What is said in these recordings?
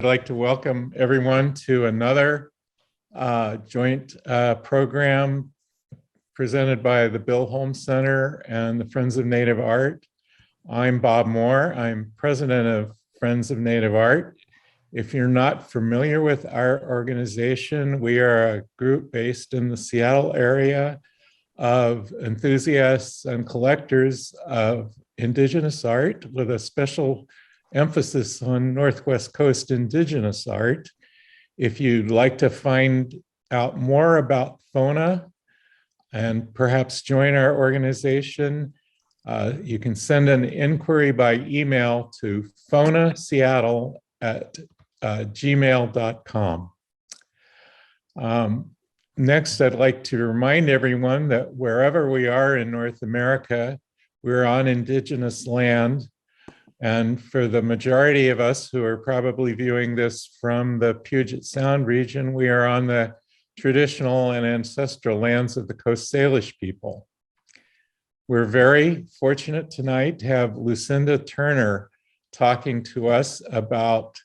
like to welcome everyone to another joint program presented by the Bill Holm Center and the Friends of Native Art. I'm Bob Moore. I'm president of Friends of Native Art. If you're not familiar with our organization, we are a group based in the Seattle area of enthusiasts and collectors of Indigenous art with a special emphasis on Northwest Coast Indigenous art. If you'd like to find out more about FONA and perhaps join our organization, you can send an inquiry by email to fonaseattle@gmail.com. Next, I'd like to remind everyone that wherever we are in North America, we're on Indigenous land. And for the majority of us who are probably viewing this from the Puget Sound region, we are on the traditional and ancestral lands of the Coast Salish people. We're very fortunate tonight to have Lucinda Turner talking to us about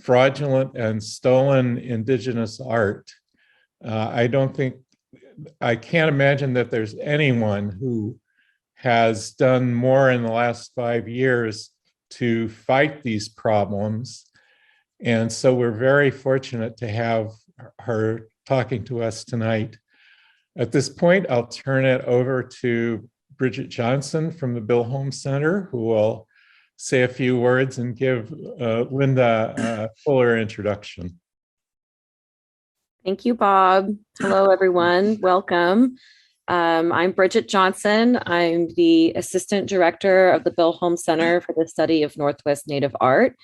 fraudulent and stolen Indigenous art. I can't imagine that there's anyone who has done more in the last 5 years to fight these problems. And so we're very fortunate to have her talking to us tonight. At this point, I'll turn it over to Bridget Johnson from the Bill Holm Center, who will say a few words and give Linda a fuller introduction. Thank you, Bob. Hello, everyone. Welcome. I'm Bridget Johnson. I'm the Assistant Director of the Bill Holm Center for the Study of Northwest Native Art,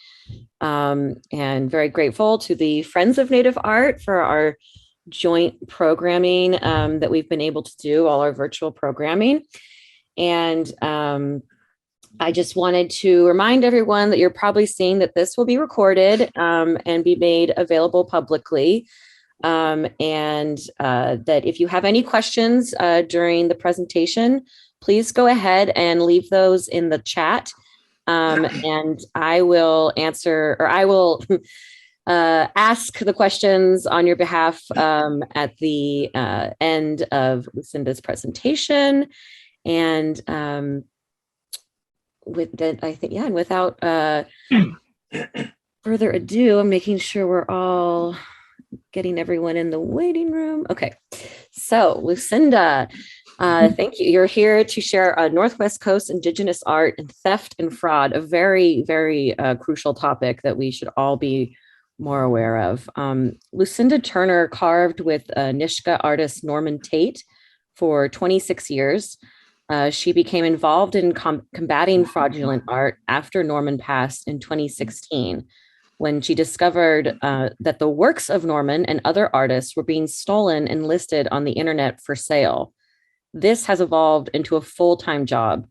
and very grateful to the Friends of Native Art for our joint programming that we've been able to do, all our virtual programming. And I just wanted to remind everyone that you're probably seeing that this will be recorded and be made available publicly. That if you have any questions during the presentation, please go ahead and leave those in the chat. And I will answer, or I will ask the questions on your behalf at the end of Lucinda's presentation. And with that, I think, yeah, and without further ado, I'm making sure we're all getting everyone in the waiting room. Okay, so Lucinda, thank you. You're here to share Northwest Coast Indigenous art and theft and fraud, a very, very crucial topic that we should all be more aware of. Lucinda Turner carved with Nisga'a artist Norman Tate for 26 years. She became involved in combating fraudulent art after Norman passed in 2016. When she discovered that the works of Norman and other artists were being stolen and listed on the internet for sale. This has evolved into a full-time job.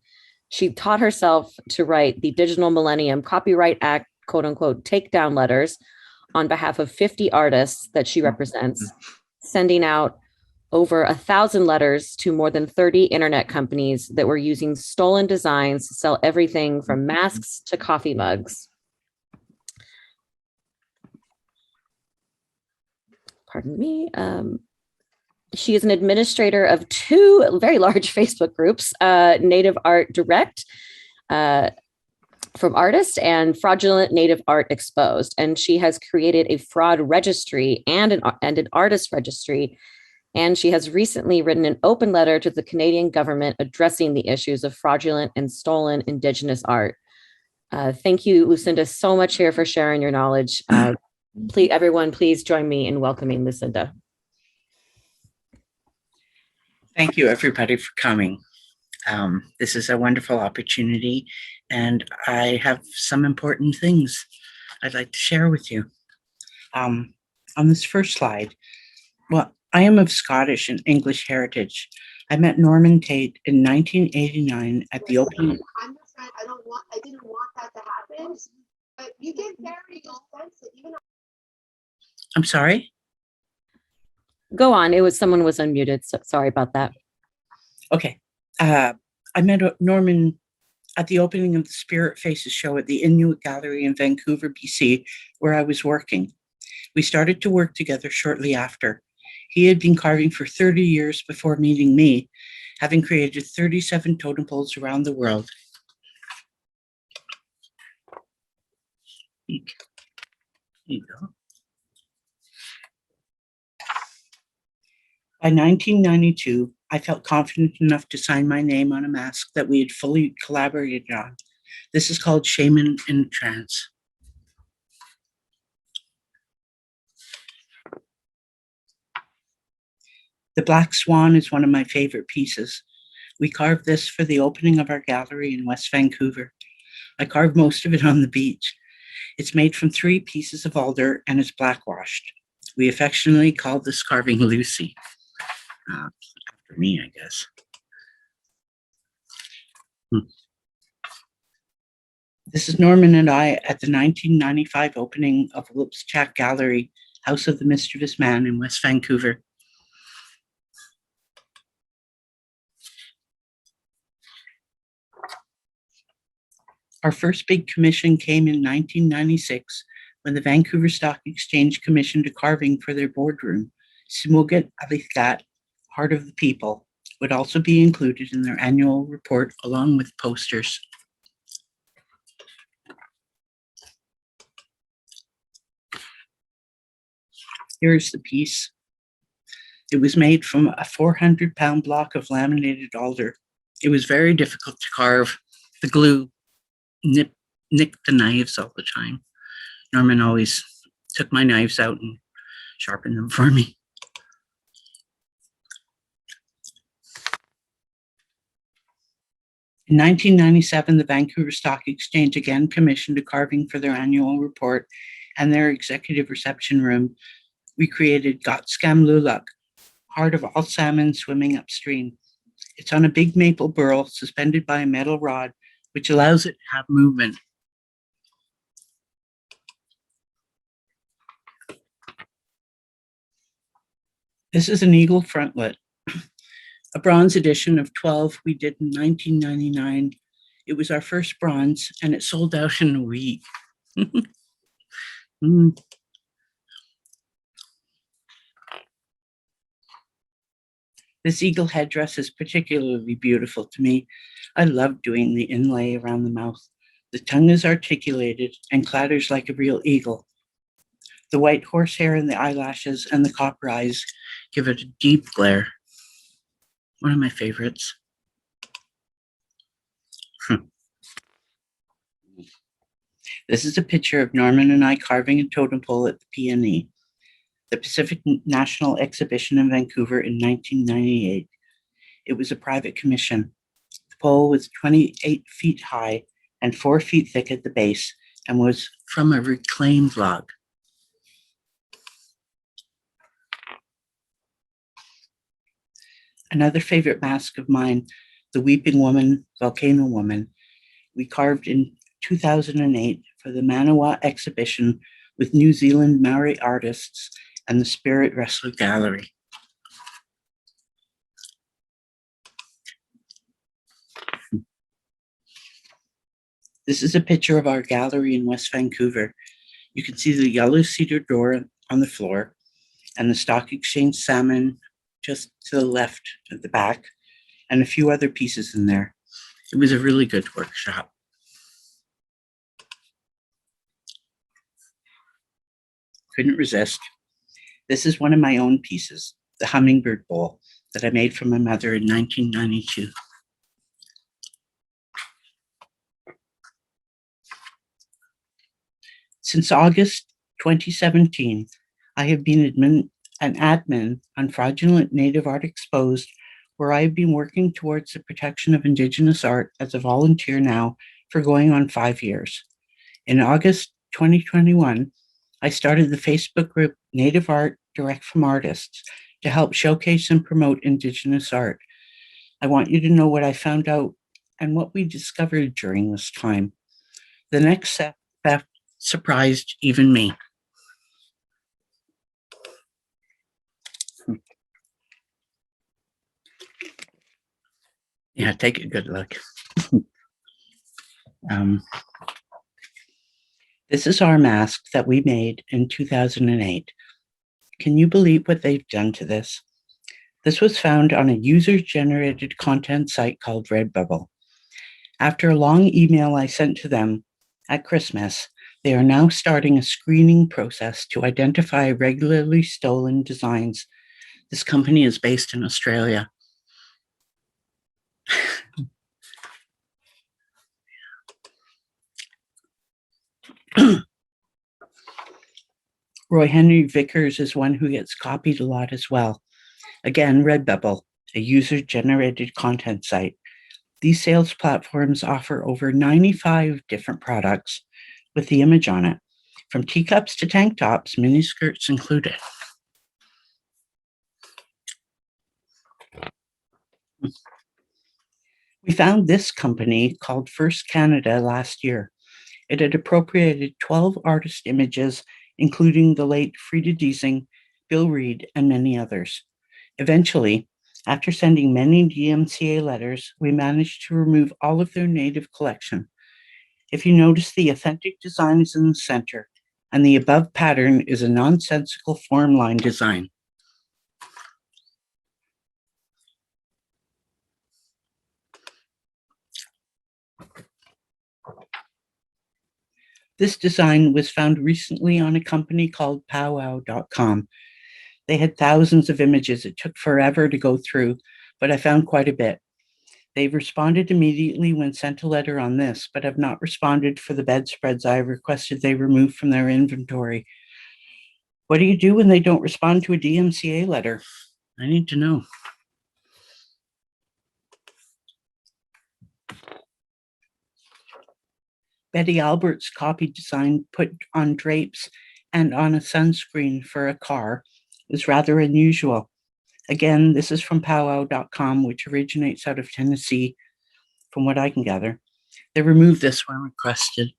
She taught herself to write the Digital Millennium Copyright Act, quote unquote, takedown letters on behalf of 50 artists that she represents, sending out over 1,000 letters to more than 30 internet companies that were using stolen designs to sell everything from masks to coffee mugs. Pardon me. She is an administrator of 2 very large Facebook groups, Native Art Direct from Artists and Fraudulent Native Art Exposed. And she has created a fraud registry and an artist registry. And she has recently written an open letter to the Canadian government addressing the issues of fraudulent and stolen Indigenous art. Thank you, Lucinda, so much here for sharing your knowledge. Please, everyone, please join me in welcoming Lucinda. Thank you, everybody, for coming. This is a wonderful opportunity, and I have some important things I'd like to share with you. On this first slide, well, I am of Scottish and English heritage. I met Norman Tate in 1989 at the opening. I didn't want that to happen, but you get very offensive, even. I'm sorry? Go on. Someone was unmuted. So sorry about that. Okay. I met Norman at the opening of the Spirit Faces show at the Inuit Gallery in Vancouver, BC, where I was working. We started to work together shortly after. He had been carving for 30 years before meeting me, having created 37 totem poles around the world. Here you go. By 1992, I felt confident enough to sign my name on a mask that we had fully collaborated on. This is called Shaman in Trance. The Black Swan is one of my favorite pieces. We carved this for the opening of our gallery in West Vancouver. I carved most of it on the beach. It's made from 3 pieces of alder and is blackwashed. We affectionately called this carving Lucy. After me, I guess. This is Norman and I at the 1995 opening of Lipschak Gallery, House of the Mischievous Man in West Vancouver. Our first big commission came in 1996 when the Vancouver Stock Exchange commissioned a carving for their boardroom. Simugat Alithat, Heart of the People, would also be included in their annual report along with posters. Here's the piece. It was made from a 400-pound block of laminated alder. It was very difficult to carve. The glue nicked the knives all the time. Norman always took my knives out and sharpened them for me. In 1997, the Vancouver Stock Exchange again commissioned a carving for their annual report and their executive reception room. We created Gotskam Lulak, Heart of All Salmon Swimming Upstream. It's on a big maple burl suspended by a metal rod, which allows it to have movement. This is an eagle frontlet, a bronze edition of 12 we did in 1999. It was our first bronze, and it sold out in a week. This eagle headdress is particularly beautiful to me. I love doing the inlay around the mouth. The tongue is articulated and clatters like a real eagle. The white horsehair in the eyelashes and the copper eyes give it a deep glare. One of my favorites. This is a picture of Norman and I carving a totem pole at the PNE, the Pacific National Exhibition in Vancouver in 1998. It was a private commission. The pole was 28 feet high and 4 feet thick at the base and was from a reclaimed log. Another favorite mask of mine, the Weeping Woman, Volcano Woman, we carved in 2008 for the Manawa exhibition with New Zealand Maori artists and the Spirit Wrestler Gallery. This is a picture of our gallery in West Vancouver. You can see the yellow cedar door on the floor and the Stock Exchange salmon just to the left at the back, and a few other pieces in there. It was a really good workshop. Couldn't resist. This is one of my own pieces, the hummingbird bowl that I made for my mother in 1992. Since August 2017, I have been an admin on Fraudulent Native Art Exposed, where I have been working towards the protection of Indigenous art as a volunteer now for going on 5 years. In August 2021, I started the Facebook group Native Art Direct from Artists to help showcase and promote Indigenous art. I want you to know what I found out and what we discovered during this time. The next step surprised even me. Yeah, take a good look. This is our mask that we made in 2008. Can you believe what they've done to this? This was found on a user-generated content site called Redbubble. After a long email I sent to them at Christmas, they are now starting a screening process to identify regularly stolen designs. This company is based in Australia. Roy Henry Vickers is one who gets copied a lot as well. Again, Redbubble, a user-generated content site. These sales platforms offer over 95 different products with the image on it, from teacups to tank tops, miniskirts included. We found this company called First Canada last year. It had appropriated 12 artist images, including the late Frida Deasing, Bill Reed, and many others. Eventually, after sending many DMCA letters, we managed to remove all of their native collection. If you notice, the authentic design is in the center, and the above pattern is a nonsensical form line design. This design was found recently on a company called powwow.com. They had thousands of images. It took forever to go through, but I found quite a bit. They've responded immediately when sent a letter on this, but have not responded for the bedspreads I have requested they remove from their inventory. What do you do when they don't respond to a DMCA letter? I need to know. Betty Albert's copied design put on drapes and on a sunscreen for a car is rather unusual. Again, this is from powwow.com, which originates out of Tennessee, from what I can gather. They removed this when requested.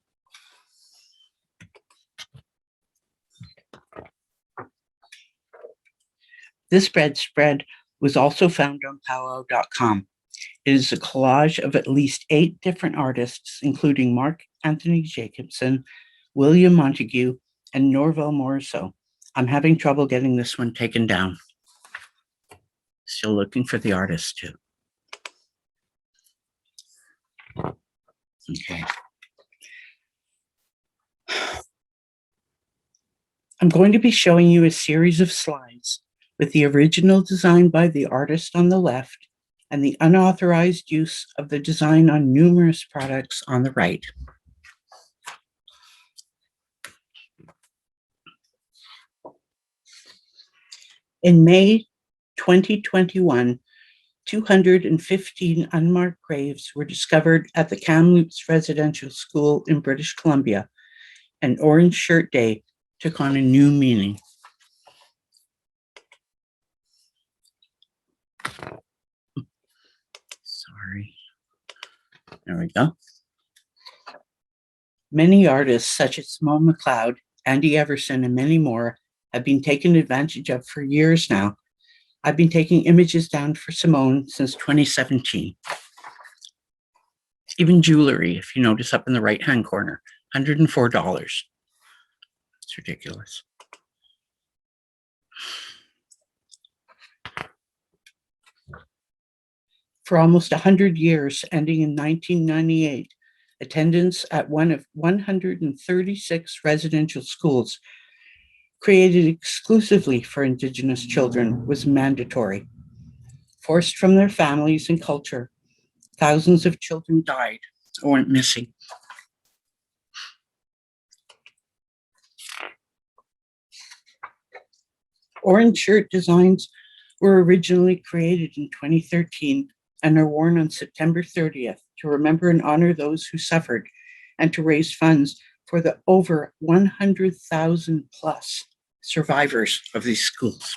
This bedspread was also found on powwow.com. It is a collage of at least 8 different artists, including Mark Anthony Jacobson, William Montague, and Norval Morisseau. I'm having trouble getting this one taken down. Still looking for the artist too. Okay. I'm going to be showing you a series of slides with the original design by the artist on the left and the unauthorized use of the design on numerous products on the right. In May 2021, 215 unmarked graves were discovered at the Kamloops Residential School in British Columbia, and Orange Shirt Day took on a new meaning. Sorry. There we go. Many artists, such as Simone MacLeod, Andy Everson, and many more, have been taken advantage of for years now. I've been taking images down for Simone since 2017. Even jewelry, if you notice up in the right-hand corner, $104. It's ridiculous. For almost 100 years, ending in 1998, attendance at one of 136 residential schools created exclusively for Indigenous children was mandatory. Forced from their families and culture, thousands of children died or went missing. Orange shirt designs were originally created in 2013 and are worn on September 30th to remember and honor those who suffered and to raise funds for the over 100,000 plus survivors of these schools.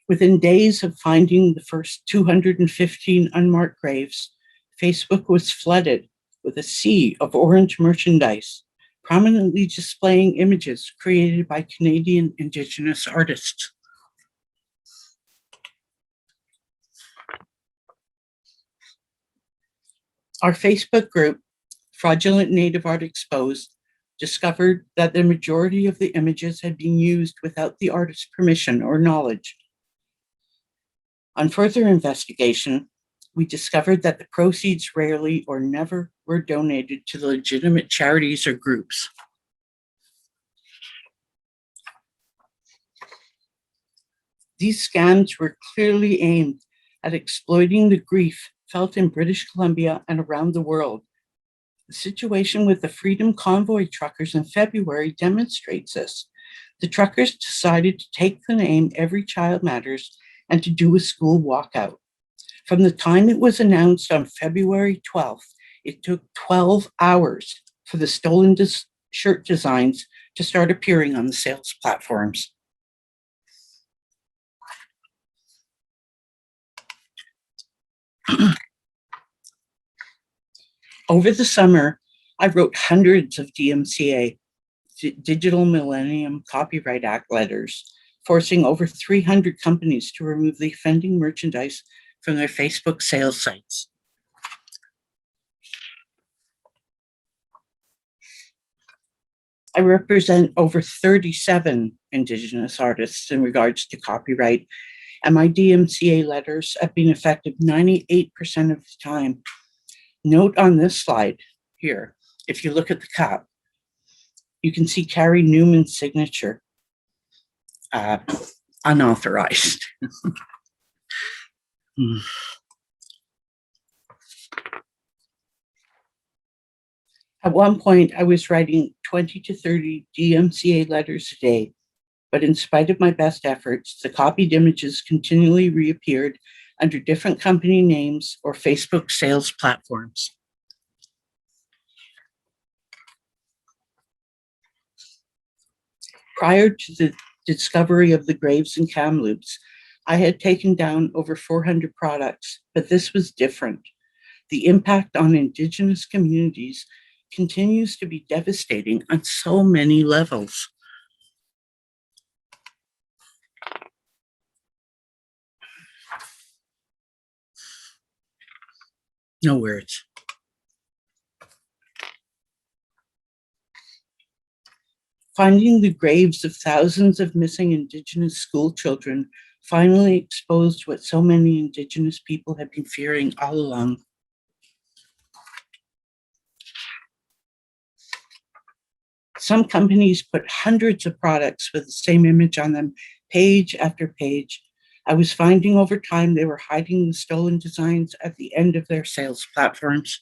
Within days of finding the first 215 unmarked graves, Facebook was flooded with a sea of orange merchandise, prominently displaying images created by Canadian Indigenous artists. Our Facebook group, Fraudulent Native Art Exposed, discovered that the majority of the images had been used without the artist's permission or knowledge. On further investigation, we discovered that the proceeds rarely or never were donated to legitimate charities or groups. These scams were clearly aimed at exploiting the grief felt in British Columbia and around the world. The situation with the Freedom Convoy truckers in February demonstrates this. The truckers decided to take the name Every Child Matters and to do a school walkout. From the time it was announced on February 12th, it took 12 hours for the stolen shirt designs to start appearing on the sales platforms. Over the summer, I wrote hundreds of DMCA, Digital Millennium Copyright Act letters, forcing over 300 companies to remove the offending merchandise from their Facebook sales sites. I represent over 37 Indigenous artists in regards to copyright, and my DMCA letters have been effective 98% of the time. Note on this slide here, if you look at the cap, you can see Carrie Newman's signature, unauthorized. At one point, I was writing 20 to 30 DMCA letters a day, but in spite of my best efforts, the copied images continually reappeared under different company names or Facebook sales platforms. Prior to the discovery of the graves and Kamloops, I had taken down over 400 products, but this was different. The impact on Indigenous communities continues to be devastating on so many levels. No words. Finding the graves of thousands of missing Indigenous school children finally exposed what so many Indigenous people have been fearing all along. Some companies put hundreds of products with the same image on them, page after page. I was finding over time they were hiding the stolen designs at the end of their sales platforms.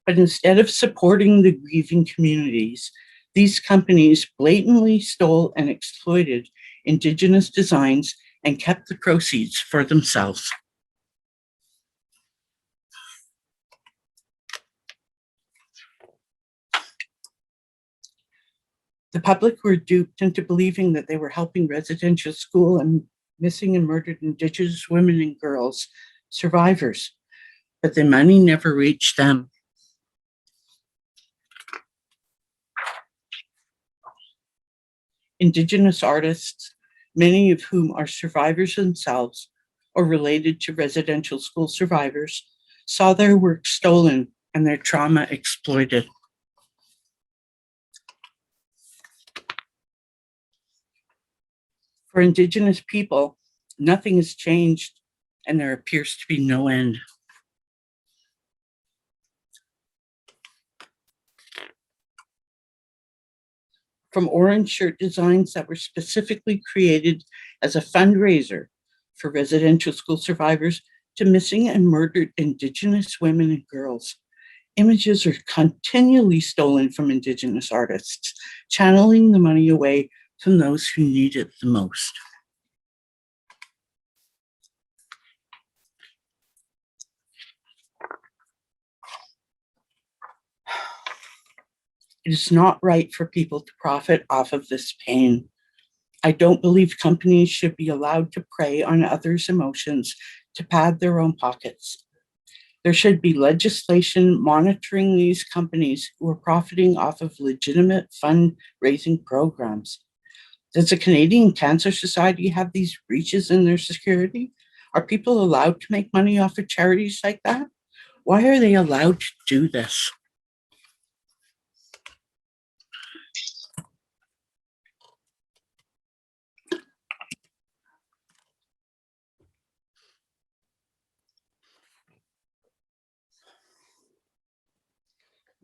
But instead of supporting the grieving communities, these companies blatantly stole and exploited Indigenous designs and kept the proceeds for themselves. The public were duped into believing that they were helping residential school and missing and murdered Indigenous women and girls, survivors, but the money never reached them. Indigenous artists, many of whom are survivors themselves or related to residential school survivors, saw their work stolen and their trauma exploited. For Indigenous people, nothing has changed and there appears to be no end. From orange shirt designs that were specifically created as a fundraiser for residential school survivors to missing and murdered Indigenous women and girls, images are continually stolen from Indigenous artists, channeling the money away from those who need it the most. It is not right for people to profit off of this pain. I don't believe companies should be allowed to prey on others' emotions to pad their own pockets. There should be legislation monitoring these companies who are profiting off of legitimate fundraising programs. Does the Canadian Cancer Society have these breaches in their security? Are people allowed to make money off of charities like that? Why are they allowed to do this?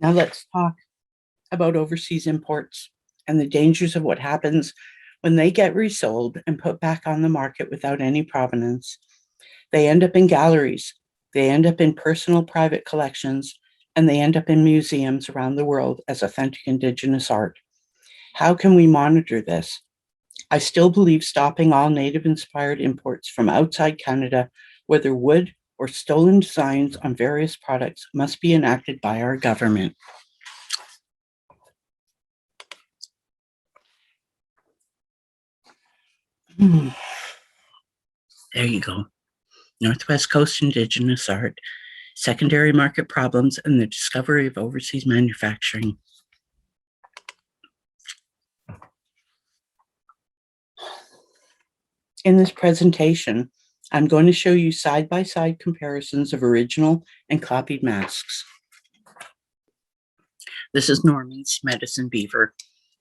Now let's talk about overseas imports and the dangers of what happens when they get resold and put back on the market without any provenance. They end up in galleries, they end up in personal private collections, and they end up in museums around the world as authentic Indigenous art. How can we monitor this? I still believe stopping all Native-inspired imports from outside Canada, whether wood or stolen designs on various products, must be enacted by our government. There you go. Northwest Coast Indigenous art, secondary market problems, and the discovery of overseas manufacturing. In this presentation, I'm going to show you side-by-side comparisons of original and copied masks. This is Norman's Medicine Beaver,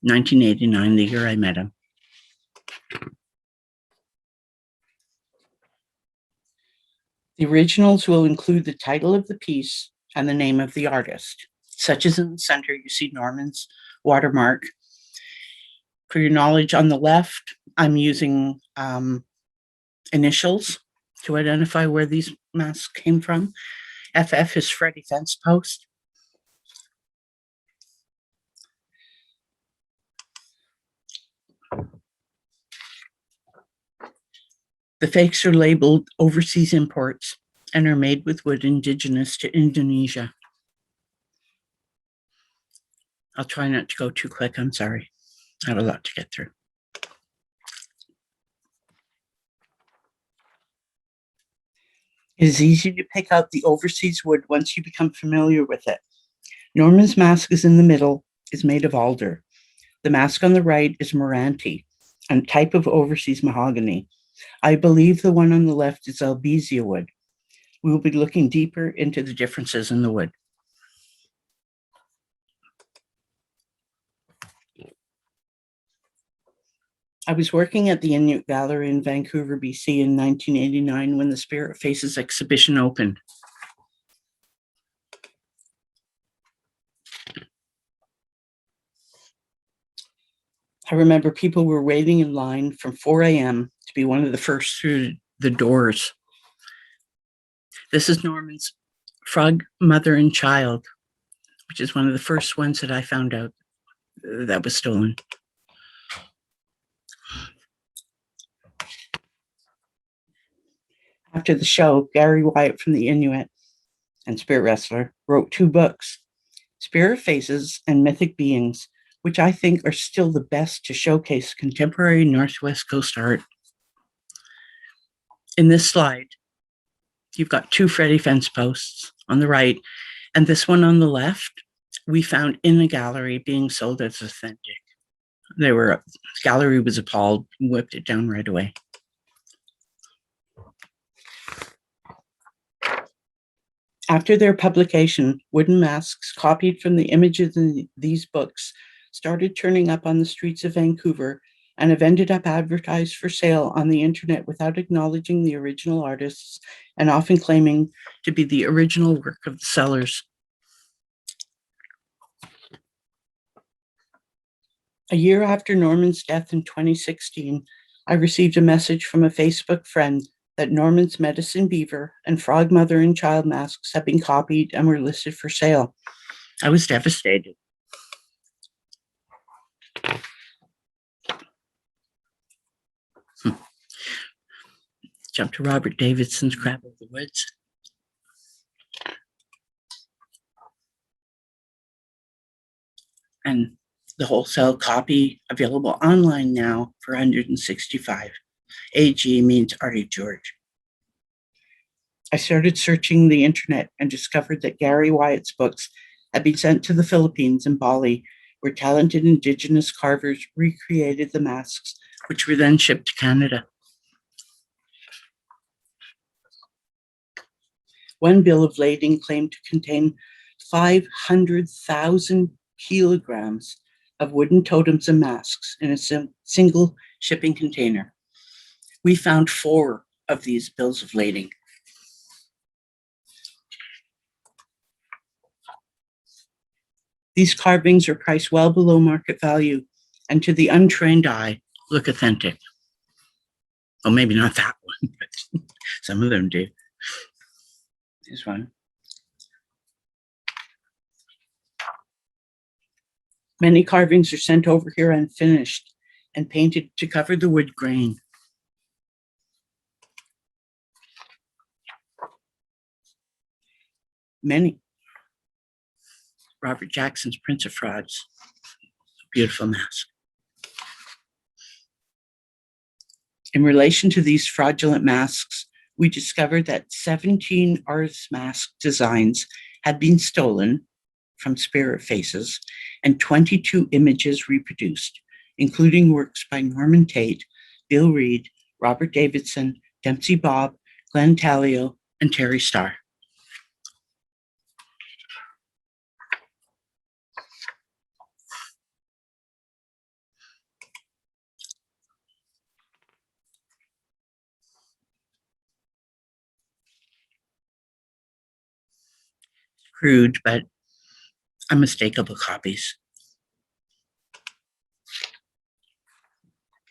1989, the year I met him. The originals will include the title of the piece and the name of the artist, such as in the center, you see Norman's watermark. For your knowledge, on the left, I'm using initials to identify where these masks came from. FF is Freddie Fence Post. The fakes are labeled overseas imports and are made with wood indigenous to Indonesia. I'll try not to go too quick, I'm sorry. I have a lot to get through. It is easy to pick out the overseas wood once you become familiar with it. Norman's mask is in the middle, is made of alder. The mask on the right is Meranti, a type of overseas mahogany. I believe the one on the left is Albizia wood. We will be looking deeper into the differences in the wood. I was working at the Inuit Gallery in Vancouver, BC in 1989 when the Spirit Faces exhibition opened. I remember people were waiting in line from 4 a.m. to be one of the first through the doors. This is Norman's Frog, Mother and Child, which is one of the first ones that I found out that was stolen. After the show, Gary Wyatt from the Inuit and Spirit Wrestler wrote 2 books, Spirit Faces and Mythic Beings, which I think are still the best to showcase contemporary Northwest Coast art. In this slide, you've got 2 Freddie Fence posts on the right, and this one on the left, we found in a gallery being sold as authentic. The gallery was appalled and whipped it down right away. After their publication, wooden masks copied from the images in these books started turning up on the streets of Vancouver and have ended up advertised for sale on the internet without acknowledging the original artists and often claiming to be the original work of the sellers. A year after Norman's death in 2016, I received a message from a Facebook friend that Norman's Medicine Beaver and Frog Mother and Child masks had been copied and were listed for sale. I was devastated. Jump to Robert Davidson's Crab of the Woods. And the wholesale copy available online now for $165. AG means Artie George. I started searching the internet and discovered that Gary Wyatt's books had been sent to the Philippines and Bali where talented Indigenous carvers recreated the masks, which were then shipped to Canada. One bill of lading claimed to contain 500,000 kilograms of wooden totems and masks in a single shipping container. We found 4 of these bills of lading. These carvings are priced well below market value, and to the untrained eye, look authentic. Well, maybe not that one, but some of them do. This one. Many carvings are sent over here unfinished and painted to cover the wood grain. Many. Robert Jackson's Prince of Frauds. Beautiful mask. In relation to these fraudulent masks, we discovered that 17 artist mask designs had been stolen from spirit faces and 22 images reproduced, including works by Norman Tate, Bill Reed, Robert Davidson, Dempsey Bob, Glenn Talio, and Terry Starr. Crude, but unmistakable copies.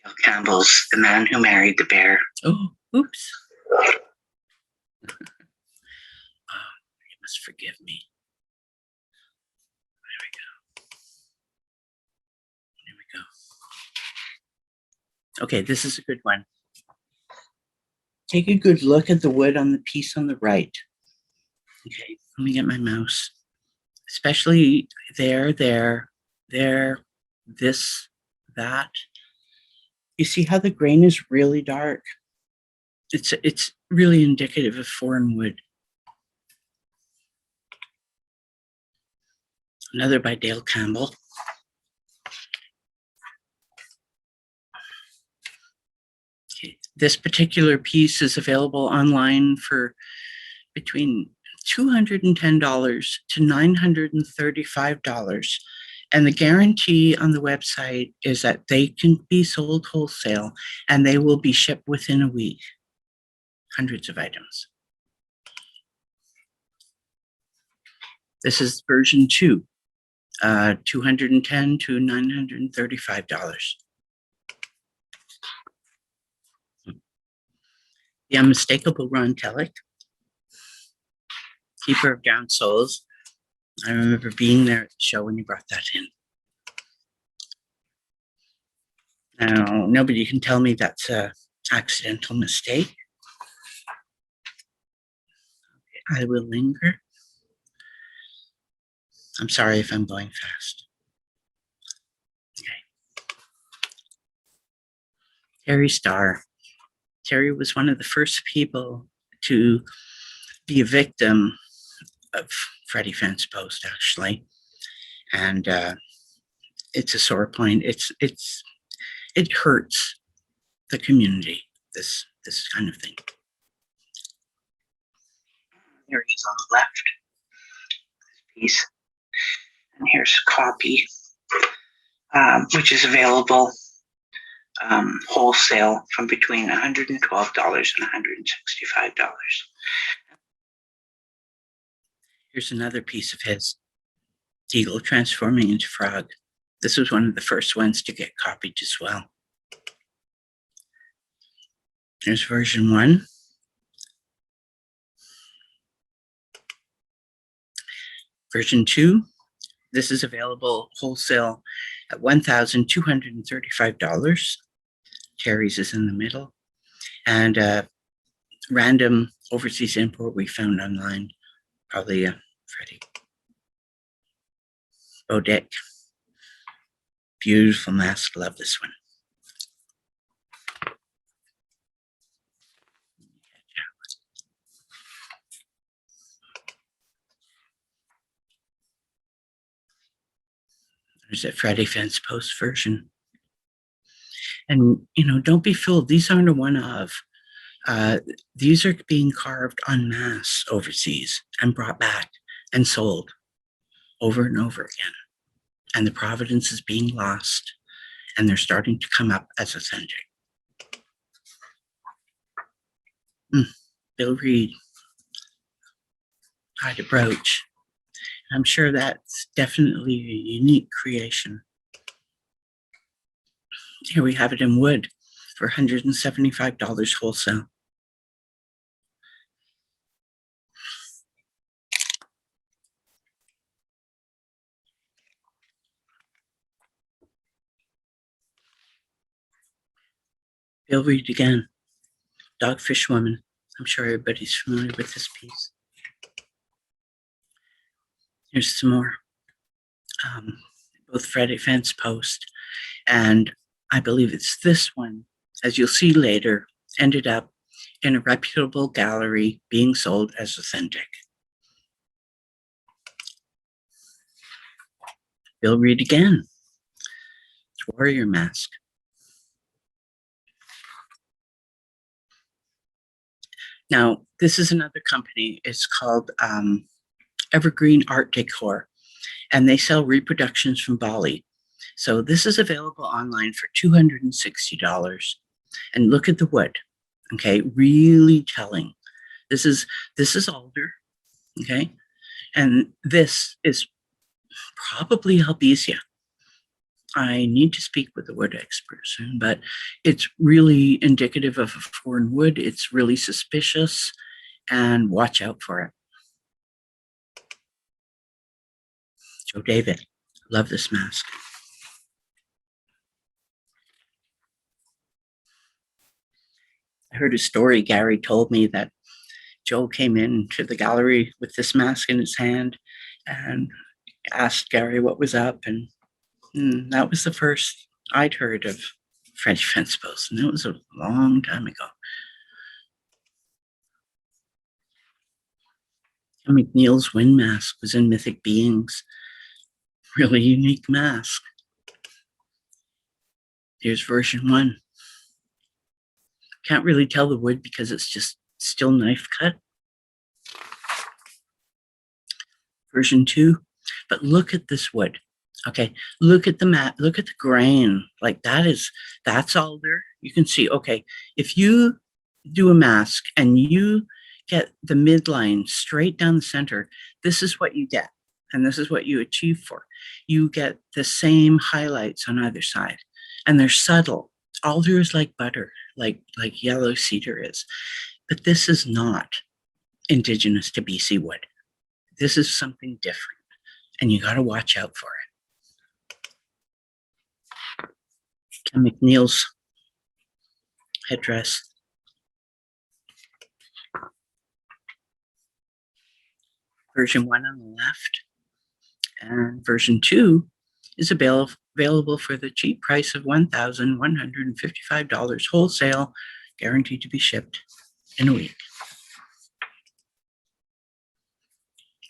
Bill Campbell's The Man Who Married the Bear. Oh, oops. You must forgive me. There we go. Okay, this is a good one. Take a good look at the wood on the piece on the right. Okay, let me get my mouse. Especially there, this, that. You see how the grain is really dark? It's really indicative of foreign wood. Another by Dale Campbell. Okay. This particular piece is available online for between $210 to $935. And the guarantee on the website is that they can be sold wholesale and they will be shipped within a week. Hundreds of items. This is version 2, $210 to $935. The unmistakable Ron Tellick, Keeper of Drowned Souls. I remember being there at the show when you brought that in. Now, nobody can tell me that's an accidental mistake. Okay, I will linger. I'm sorry if I'm going fast. Okay. Terry Starr. Terry was one of the first people to be a victim of Freddie Fence Post, actually, and it's a sore point. It hurts the community. This kind of thing. Here it is on the left. This piece, and here's a copy, which is available wholesale from between $112 and $165. Here's another piece of his, Eagle Transforming into Frog. This was one of the first ones to get copied as well. There's version 1. Version 2, this is available wholesale at $1,235. Terry's is in the middle. And random overseas import we found online, probably Freddie. Bodek. Beautiful mask, love this one. There's a Freddie Fence Post version. And, don't be fooled. These aren't a one-of. These are being carved en masse overseas and brought back and sold over and over again. And the provenance is being lost, and they're starting to come up as authentic. Bill Reed, Hide a Brooch. I'm sure that's definitely a unique creation. Here we have it in wood for $175 wholesale. Bill Reed again, Dogfish Woman. I'm sure everybody's familiar with this piece. Here's some more. Both Freddie Fence Post, and I believe it's this one, as you'll see later, ended up in a reputable gallery being sold as authentic. Bill Reed again, Warrior Mask. Now, this is another company. It's called Evergreen Art Decor, and they sell reproductions from Bali. So this is available online for $260. And look at the wood, okay? Really telling. This is alder, okay? And this is probably Albizia. I need to speak with the wood expert soon, but it's really indicative of a foreign wood. It's really suspicious, and watch out for it. Joe David, love this mask. I heard a story Gary told me that Joe came into the gallery with this mask in his hand and asked Gary what was up, and that was the first I'd heard of Freddie Fence Post, and it was a long time ago. McNeil's wind mask was in Mythic Beings. Really unique mask. Here's version 1. Can't really tell the wood because it's just still knife cut. Version 2, but look at this wood. Okay, look at the mat, look at the grain. Like that's alder. You can see, okay, if you do a mask and you get the midline straight down the center, this is what you get. And this is what you achieve for. You get the same highlights on either side, and they're subtle. Alder is like butter, like yellow cedar is. But this is not indigenous to BC wood. This is something different, and you got to watch out for it. Ken McNeil's headdress. Version 1 on the left, and version 2 is available for the cheap price of $1,155 wholesale, guaranteed to be shipped in a week.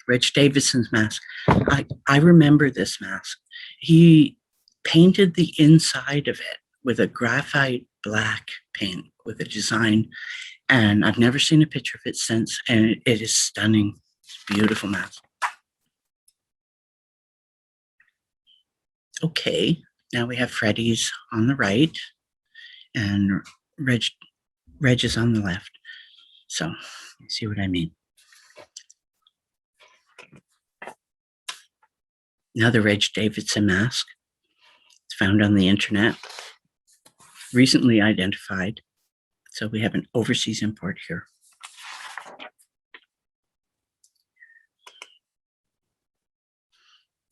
Reg Davidson's mask. I remember this mask. He painted the inside of it with a graphite black paint with a design, and I've never seen a picture of it since, and it is stunning. It's a beautiful mask. Okay, now we have Freddie's on the right and Reg is on the left. So you see what I mean. Another Reg Davidson mask. It's found on the internet, recently identified. So we have an overseas import here.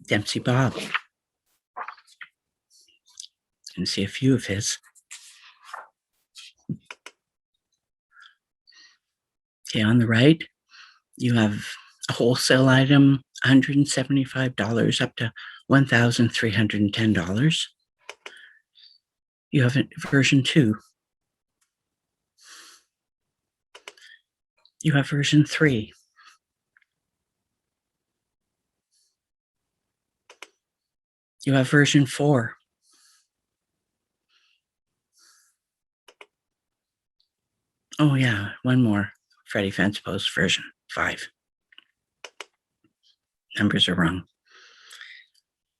Dempsey Bob. You can see a few of his. Okay, on the right, you have a wholesale item, $175 up to $1,310. You have a version 2. You have version 3. You have version 4. Oh yeah, one more. Freddie Fence Post version 5. Numbers are wrong.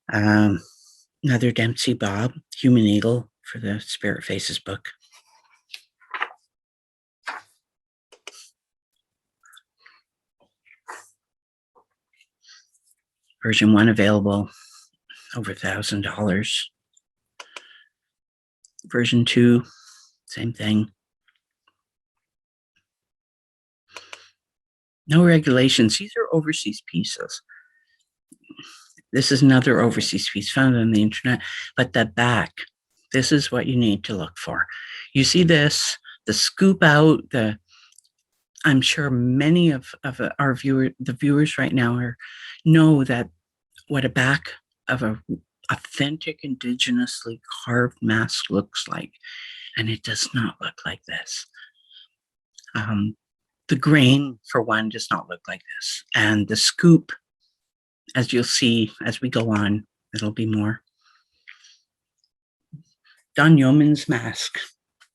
Another Dempsey Bob, Human Eagle for the Spirit Faces book. Version 1 available, over $1,000. Version 2, same thing. No regulations. These are overseas pieces. This is another overseas piece found on the internet, but the back, this is what you need to look for. You see this, the scoop out, I'm sure many of our viewers right now know that what a back of a authentic indigenously carved mask looks like, and it does not look like this. The grain, for one, does not look like this, and the scoop, as you'll see as we go on, it'll be more. Don Yeoman's mask.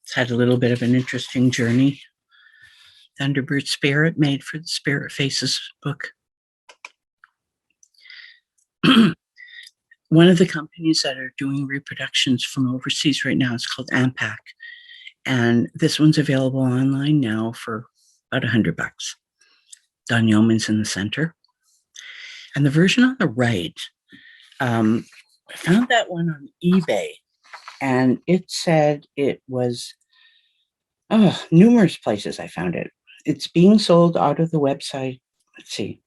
It's had a little bit of an interesting journey. Thunderbird Spirit, made for the Spirit Faces book. One of the companies that are doing reproductions from overseas right now is called Ampac. And this one's available online now for about $100. Don Yeoman's in the center. And the version on the right, I found that one on eBay. And it said it was, numerous places I found it. It's being sold out of the website. Let's see.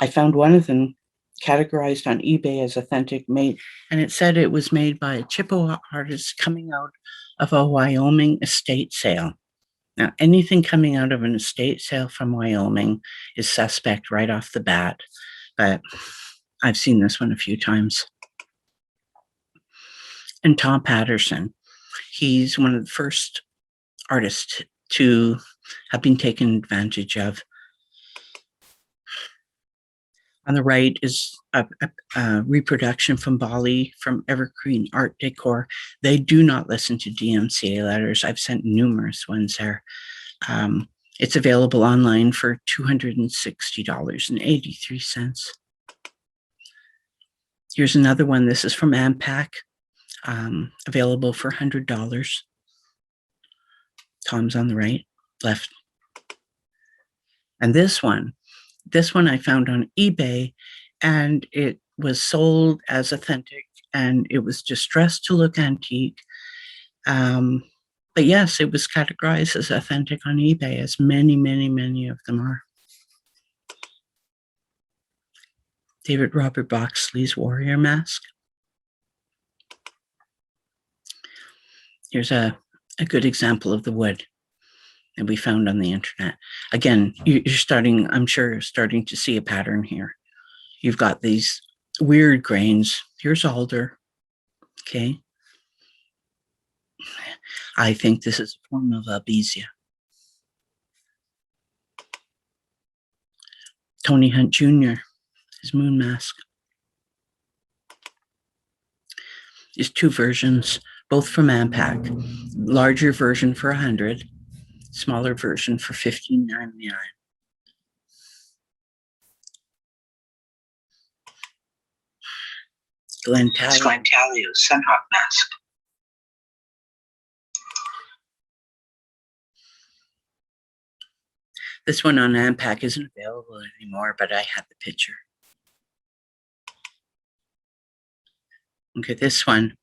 I found one of them categorized on eBay as authentic, made, and it said it was made by a Chippewa artist coming out of a Wyoming estate sale. Now, anything coming out of an estate sale from Wyoming is suspect right off the bat, but I've seen this one a few times. And Tom Patterson, he's one of the first artists to have been taken advantage of. On the right is a reproduction from Bali from Evergreen Art Decor. They do not listen to DMCA letters. I've sent numerous ones there. It's available online for $260.83. Here's another one. This is from Ampac, available for $100. Tom's on the right, left. And this one I found on eBay, and it was sold as authentic, and it was distressed to look antique. But yes, it was categorized as authentic on eBay, as many, many, many of them are. David Robert Boxley's warrior mask. Here's a good example of the wood that we found on the internet. Again, I'm sure you're starting to see a pattern here. You've got these weird grains. Here's alder, okay? I think this is a form of Albesia. Tony Hunt Jr., his moon mask. There's two versions, both from Ampac. Larger version for $100. Smaller version for $15.99. Glenn Talio's Sunhawk mask. This one on Ampac isn't available anymore, but I had the picture. Okay, this one,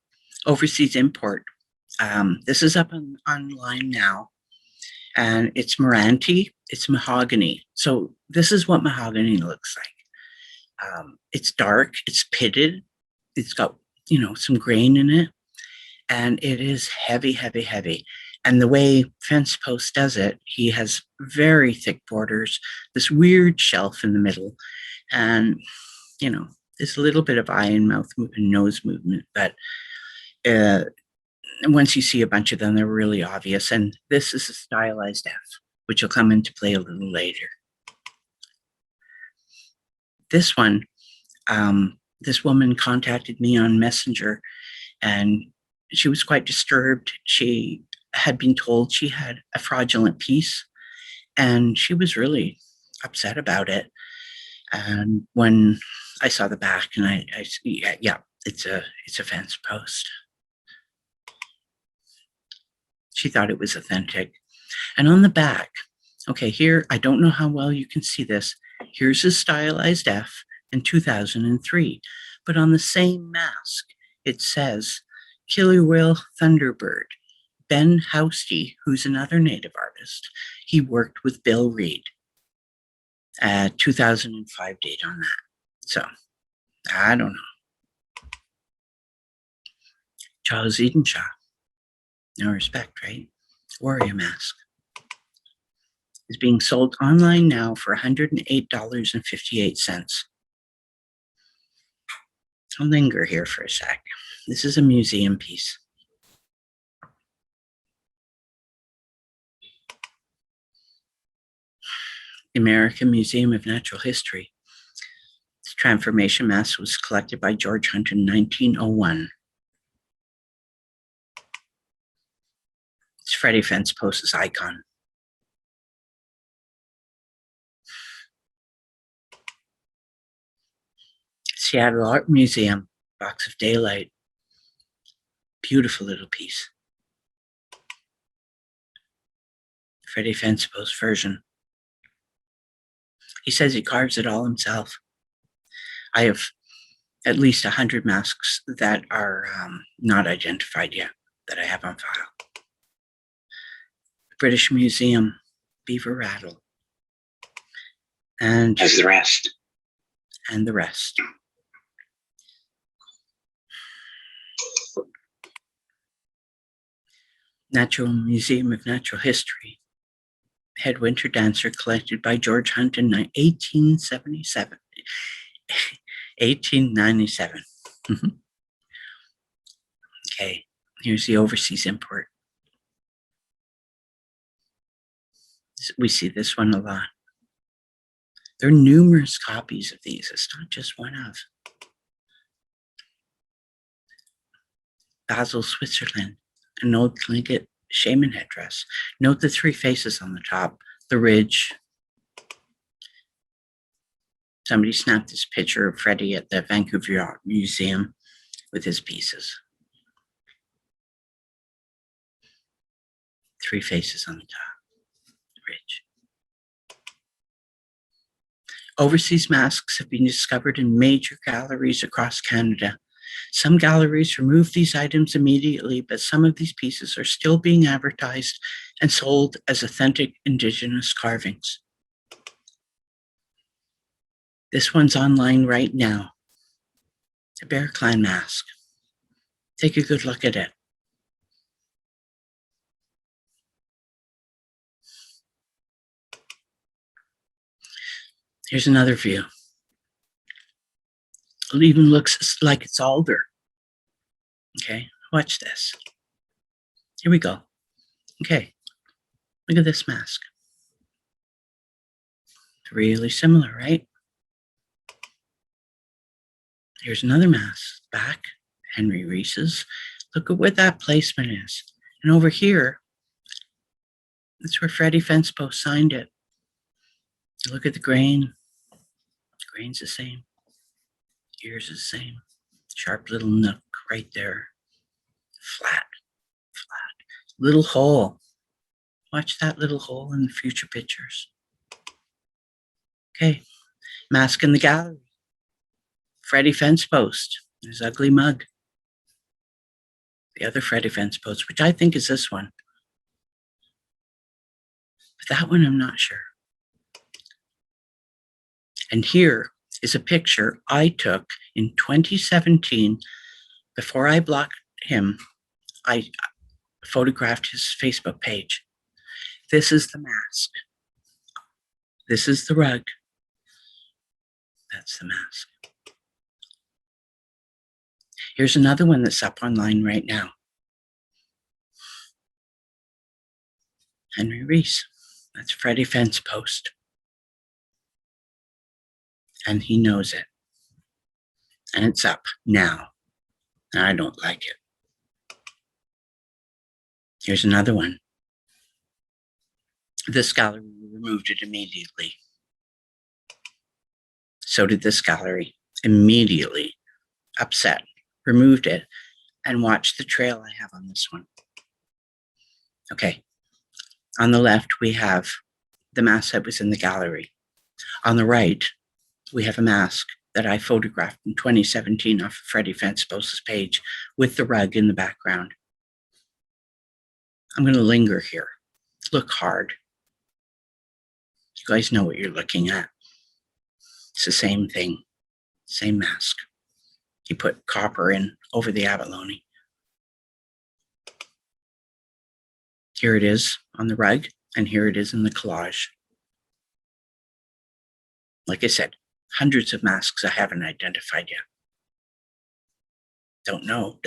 overseas import. This is up online now. And it's Meranti, it's mahogany. So this is what mahogany looks like. It's dark, it's pitted, it's got, some grain in it, and it is heavy, heavy, heavy. And the way Fence Post does it, he has very thick borders, this weird shelf in the middle, and, there's a little bit of eye and mouth and nose movement, but once you see a bunch of them, they're really obvious. And this is a stylized F, which will come into play a little later. This one, this woman contacted me on Messenger, and she was quite disturbed. She had been told she had a fraudulent piece, and she was really upset about it. And when I saw the back, and I yeah, it's a fence post. She thought it was authentic. And on the back, okay, here, I don't know how well you can see this. Here's a stylized F in 2003. But on the same mask, it says, Killer Whale Thunderbird. Ben Housty, who's another Native artist, he worked with Bill Reed. 2005 date on that. So, I don't know. Charles Edenshaw. No respect, right? Warrior mask. Is being sold online now for $108.58. I'll linger here for a sec. This is a museum piece. The American Museum of Natural History. This transformation mask was collected by George Hunt in 1901. It's Freddie Fence Post's icon. Seattle Art Museum, Box of Daylight. Beautiful little piece. Freddie Fence Post version. He says he carves it all himself. I have at least 100 masks that are not identified yet that I have on file. British Museum, Beaver Rattle. And the rest. And the rest. Natural Museum of Natural History. Headwinter Dancer collected by George Hunt in 1897. 1897. Okay, here's the overseas import. We see this one a lot. There are numerous copies of these. It's not just one of. Basel, Switzerland, an old Tlingit shaman headdress. Note the three faces on the top, the ridge. Somebody snapped this picture of Freddie at the Vancouver Art Museum with his pieces. Three faces on the top, the ridge. Overseas masks have been discovered in major galleries across Canada. Some galleries remove these items immediately, but some of these pieces are still being advertised and sold as authentic Indigenous carvings. This one's online right now. The Bear Clan mask. Take a good look at it. Here's another view. It even looks like it's alder. Okay, watch this. Here we go. Okay, look at this mask. Really similar, right? Here's another mask, back, Henry Reese's. Look at what that placement is. And over here, that's where Freddie Fence Post signed it. Look at the grain. The grain's the same. Ears is the same. Sharp little nook right there. Flat. Little hole. Watch that little hole in the future pictures. Okay. Mask in the gallery. Freddie Fence Post. His ugly mug. The other Freddie Fence Post, which I think is this one. But that one I'm not sure. And here is a picture I took in 2017. Before I blocked him, I photographed his Facebook page. This is the mask. This is the rug. That's the mask. Here's another one that's up online right now. Henry Reese. That's Freddie Fence Post. And he knows it. and it's up now. And I don't like it. Here's another one. This gallery removed it immediately. So did this gallery. Immediately. Upset. Removed it. And watch the trail I have on this one. Okay. On the left, we have the mask that was in the gallery. On the right, we have a mask that I photographed in 2017 off of Freddie Fenspose's page with the rug in the background. I'm going to linger here. Look hard. You guys know what you're looking at. It's the same thing, same mask. He put copper in over the abalone. Here it is on the rug, and here it is in the collage. Like I said, hundreds of masks I haven't identified yet. Don't know.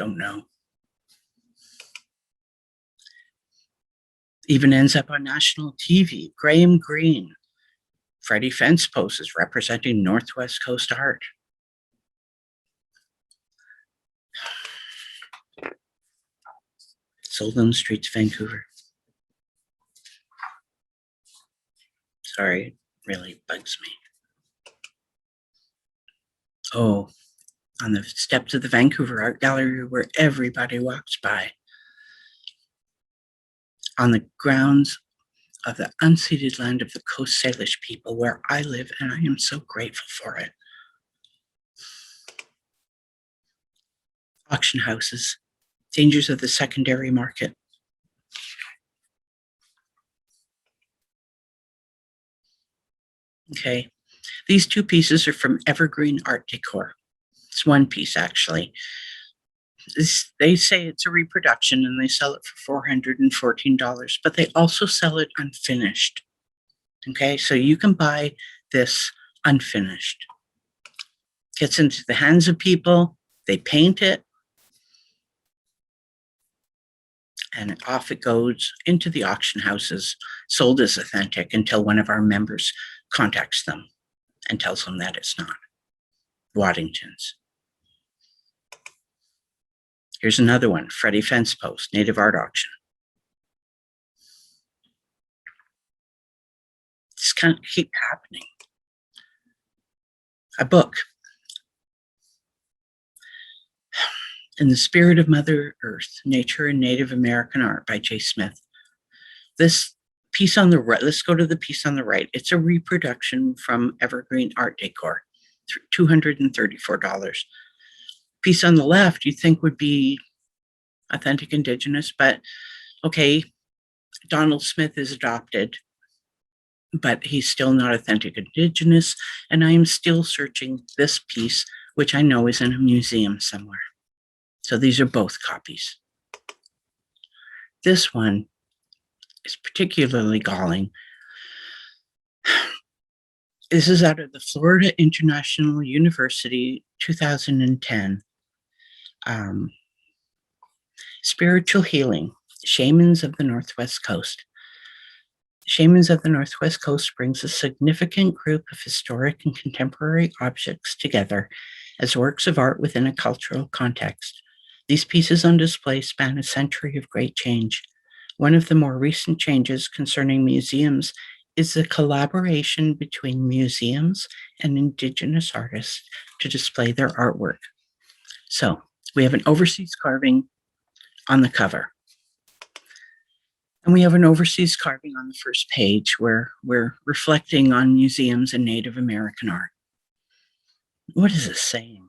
Even ends up on national TV. Graham Greene. Freddie Fencepose is representing Northwest Coast art. Sold on the streets, Vancouver. Sorry, it really bugs me. Oh, on the steps of the Vancouver Art Gallery where everybody walks by. On the grounds of the unceded land of the Coast Salish people where I live, and I am so grateful for it. Auction houses, dangers of the secondary market. Okay, these two pieces are from Evergreen Art Decor. It's one piece, actually. They say it's a reproduction and they sell it for $414, but they also sell it unfinished. Okay, so you can buy this unfinished. Gets into the hands of people, they paint it, and off it goes into the auction houses, sold as authentic until one of our members contacts them and tells them that it's not. Waddington's. Here's another one, Freddie Fencepose, Native Art Auction. This can't keep happening. A book. In the Spirit of Mother Earth, Nature and Native American Art by J. Smith. This piece on the right, let's go to the piece on the right. It's a reproduction from Evergreen Art Decor, $234. Piece on the left you'd think would be authentic Indigenous, but okay, Donald Smith is adopted, but he's still not authentic Indigenous, and I am still searching this piece, which I know is in a museum somewhere. So these are both copies. This one is particularly galling. This is out of the Florida International University, 2010. Spiritual Healing, Shamans of the Northwest Coast. Shamans of the Northwest Coast brings a significant group of historic and contemporary objects together as works of art within a cultural context. These pieces on display span a century of great change. One of the more recent changes concerning museums is the collaboration between museums and Indigenous artists to display their artwork. So we have an overseas carving on the cover. And we have an overseas carving on the first page where we're reflecting on museums and Native American art. What is it saying?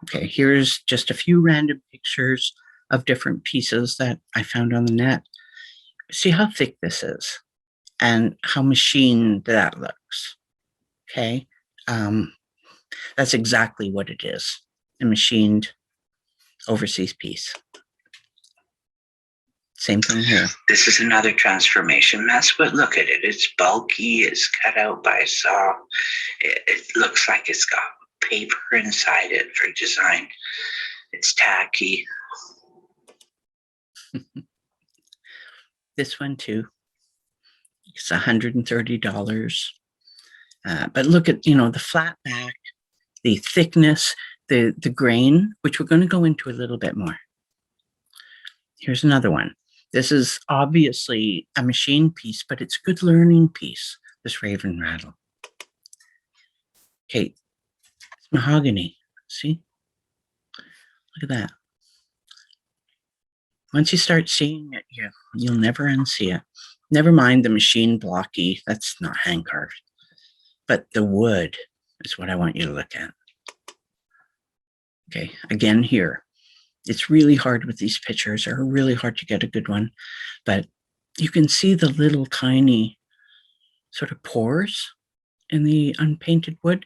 Okay, here's just a few random pictures of different pieces that I found on the net. See how thick this is and how machined that looks. Okay, that's exactly what it is, a machined overseas piece. Same thing here. This is another transformation mask, but look at it. It's bulky, it's cut out by a saw. It looks like it's got paper inside it for design. It's tacky. This one too. It's $130. But look at, the flat back, the thickness, the grain, which we're going to go into a little bit more. Here's another one. This is obviously a machine piece, but it's a good learning piece, this raven rattle. Okay, it's mahogany. See? Look at that. Once you start seeing it, you'll never unsee it. Never mind the machine blocky. That's not hand carved. But the wood is what I want you to look at. Okay, again here. It's really hard with these pictures. They're really hard to get a good one. But you can see the little tiny sort of pores in the unpainted wood.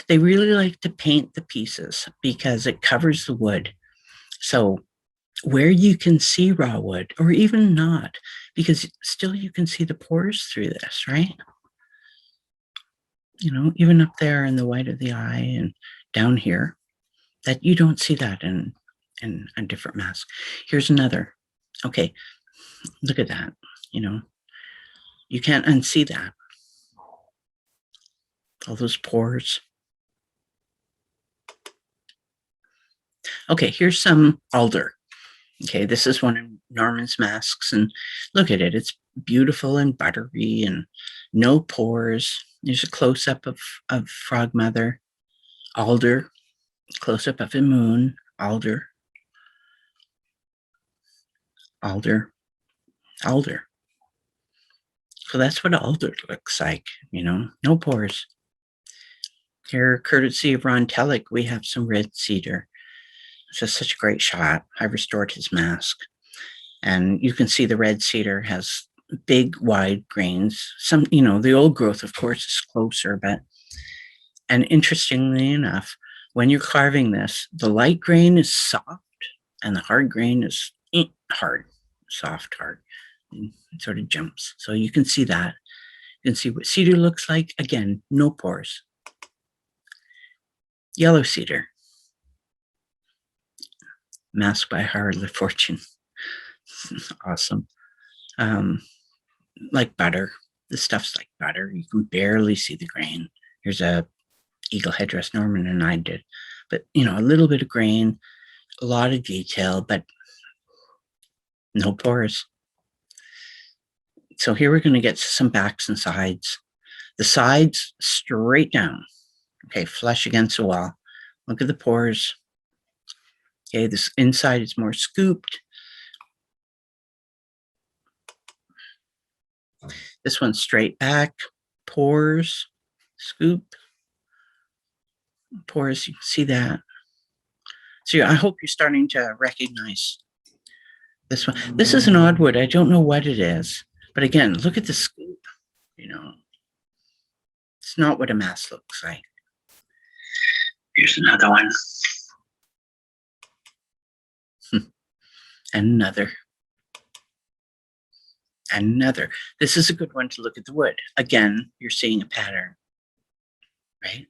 They really like to paint the pieces because it covers the wood. So where you can see raw wood, or even not, because still you can see the pores through this, right? You know, even up there in the white of the eye and down here, that you don't see that in a different mask. Here's another. Okay, look at that. You know, you can't unsee that. All those pores. Okay, here's some alder. Okay, this is one of Norman's masks, and look at it. It's beautiful and buttery and no pores. There's a close-up of Frog Mother, alder, close-up of a moon, alder, alder, alder. So that's what alder looks like, you know, no pores. Here, courtesy of Ron Tellick, we have some red cedar. It's just such a great shot. I restored his mask. And you can see the red cedar has big, wide grains. Some, you know, the old growth, of course, is closer, but, and interestingly enough, when you're carving this, the light grain is soft and the hard grain is hard, soft, hard. And it sort of jumps. So you can see that. You can see what cedar looks like. Again, no pores. Yellow cedar. Masked by Howard LaFortune. Awesome. Like butter. This stuff's like butter. You can barely see the grain. Here's a eagle headdress Norman and I did. But, you know, a little bit of grain, a lot of detail, but no pores. So here we're going to get some backs and sides. The sides straight down. Okay, flush against the wall. Look at the pores. Okay, this inside is more scooped. This one's straight back, pores, scoop, pores, you can see that. So I hope you're starting to recognize this one. This is an odd wood. I don't know what it is. But again, look at the scoop, you know. It's not what a mask looks like. Here's another one. And another. And another. This is a good one to look at the wood. Again, you're seeing a pattern, right?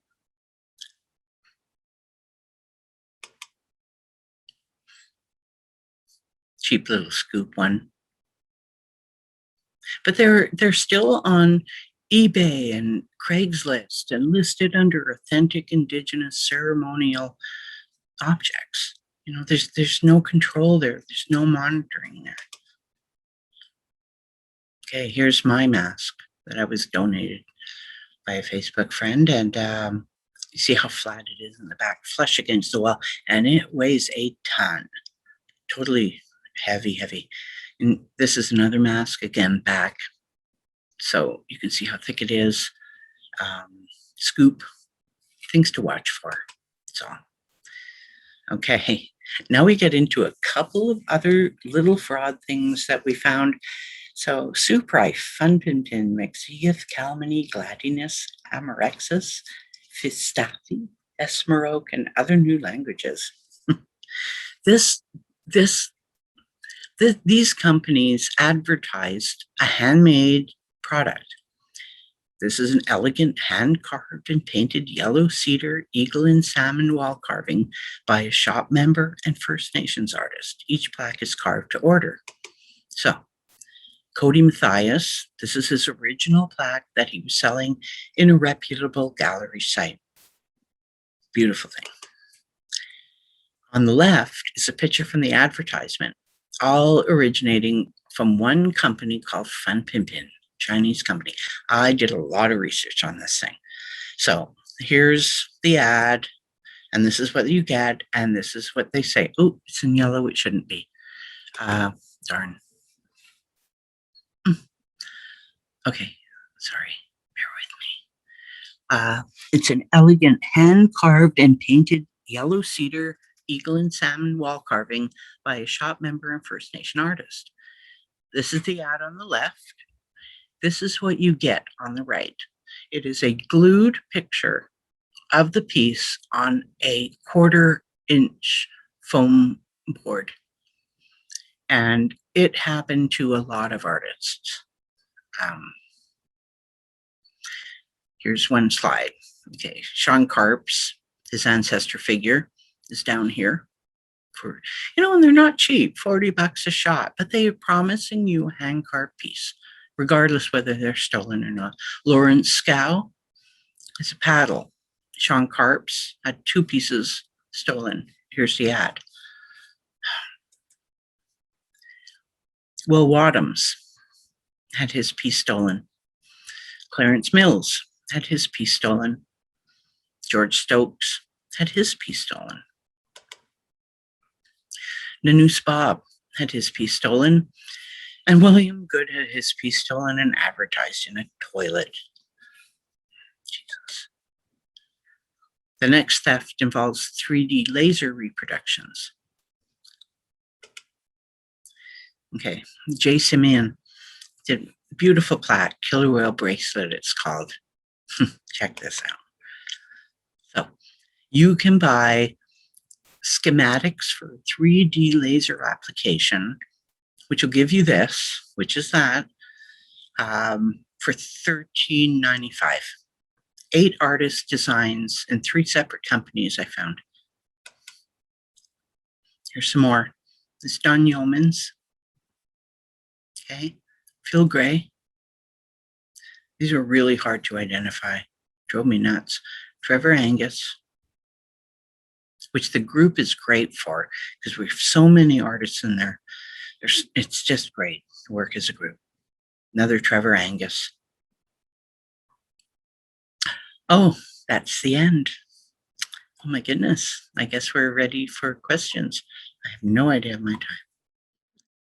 Cheap little scoop one. But they're still on eBay and Craigslist and listed under authentic Indigenous ceremonial objects. You know, there's no control there. There's no monitoring there. Okay, here's my mask that I was donated by a Facebook friend. And you see how flat it is in the back, flush against the wall. And it weighs a ton. Totally heavy. And this is another mask, again, back. So you can see how thick it is. Scoop, things to watch for. That's all. Okay, now we get into a couple of other little fraud things that we found. So Suprife, Funpinpin, Mexiev, Calmany, Gladinus, Amorexus, Fistafi, Esmeroke, and other new languages. These companies advertised a handmade product. This is an elegant hand-carved and painted yellow cedar, eagle, and salmon wall carving by a shop member and First Nations artist. Each plaque is carved to order. So, Cody Matthias, this is his original plaque that he was selling in a reputable gallery site. Beautiful thing. On the left is a picture from the advertisement, all originating from one company called Fun Pimpin, Chinese company. I did a lot of research on this thing. So here's the ad, and this is what you get, and this is what they say. Oh, it's in yellow. It shouldn't be. Darn. Okay, sorry. Bear with me. It's an elegant hand-carved and painted yellow cedar eagle and salmon wall carving by a shop member and First Nation artist. This is the ad on the left. This is what you get on the right. It is a glued picture of the piece on a 1/4-inch foam board. And it happened to a lot of artists. Here's one slide. Okay, Sean Karp's, his ancestor figure, is down here. For, and they're not cheap, $40 a shot, but they are promising you a hand-carved piece, regardless whether they're stolen or not. Lawrence Scow is a paddle. Sean Karp's had 2 pieces stolen. Here's the ad. Will Wadhams had his piece stolen. Clarence Mills had his piece stolen. George Stokes had his piece stolen. Nanoose Bob had his piece stolen. And William Good had his piece stolen and advertised in a toilet. Jesus. The next theft involves 3D laser reproductions. Okay, Jay Simeon did a beautiful plaque, killer whale bracelet, it's called. Check this out. So you can buy schematics for 3D laser application, which will give you this, which is that, for $13.95. 8 artist designs in 3 separate companies I found. Here's some more. This Don Yeomans. Okay, Phil Gray. These are really hard to identify. Drove me nuts. Trevor Angus, which the group is great for because we have so many artists in there. It's just great to work as a group. Another Trevor Angus. Oh, that's the end. Oh my goodness. I guess we're ready for questions. I have no idea of my time.